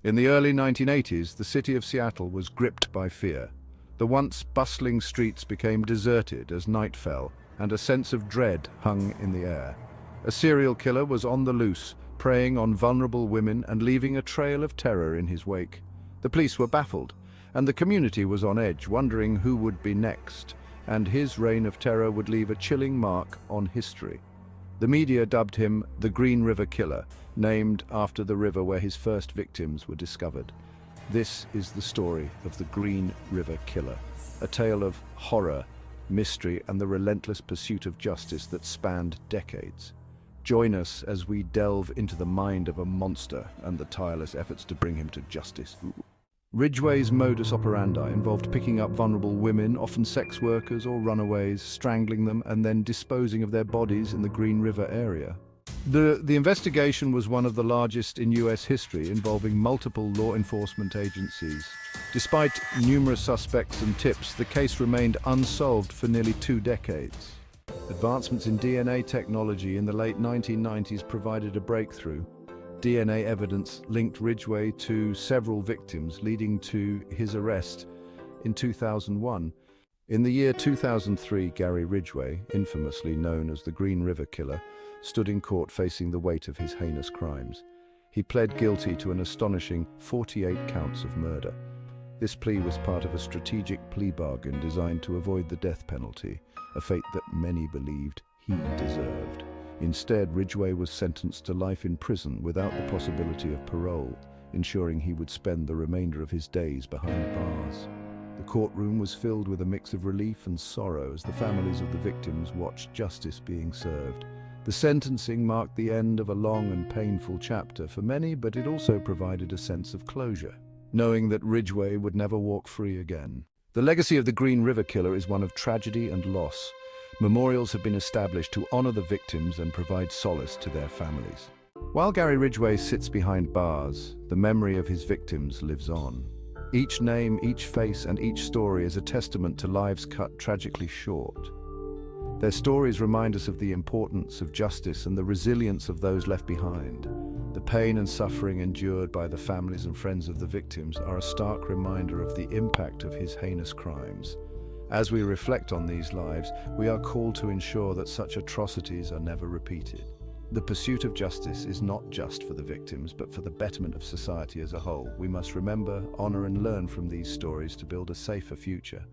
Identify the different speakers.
Speaker 1: In the early 1980s, the city of Seattle was gripped by fear. The once bustling streets became deserted as night fell, and a sense of dread hung in the air. A serial killer was on the loose, preying on vulnerable women and leaving a trail of terror in his wake. The police were baffled, and the community was on edge, wondering who would be next, and his reign of terror would leave a chilling mark on history. The media dubbed him the Green River Killer, named after the river where his first victims were discovered. This is the story of the Green River Killer, a tale of horror, mystery, and the relentless pursuit of justice that spanned decades. Join us as we delve into the mind of a monster and the tireless efforts to bring him to justice. Ridgway's modus operandi involved picking up vulnerable women, often sex workers or runaways, strangling them and then disposing of their bodies in the Green River area. The investigation was one of the largest in US history, involving multiple law enforcement agencies. Despite numerous suspects and tips, the case remained unsolved for nearly 2 decades. Advancements in DNA technology in the late 1990s provided a breakthrough. DNA evidence linked Ridgway to several victims, leading to his arrest in 2001. In the year 2003, Gary Ridgway, infamously known as the Green River Killer, stood in court facing the weight of his heinous crimes. He pled guilty to an astonishing 48 counts of murder. This plea was part of a strategic plea bargain designed to avoid the death penalty, a fate that many believed he deserved. Instead, Ridgway was sentenced to life in prison without the possibility of parole, ensuring he would spend the remainder of his days behind bars. The courtroom was filled with a mix of relief and sorrow as the families of the victims watched justice being served. The sentencing marked the end of a long and painful chapter for many, but it also provided a sense of closure, knowing that Ridgway would never walk free again. The legacy of the Green River Killer is one of tragedy and loss. Memorials have been established to honor the victims and provide solace to their families. While Gary Ridgway sits behind bars, the memory of his victims lives on. Each name, each face, and each story is a testament to lives cut tragically short. Their stories remind us of the importance of justice and the resilience of those left behind. The pain and suffering endured by the families and friends of the victims are a stark reminder of the impact of his heinous crimes. As we reflect on these lives, we are called to ensure that such atrocities are never repeated. The pursuit of justice is not just for the victims, but for the betterment of society as a whole. We must remember, honor, and learn from these stories to build a safer future.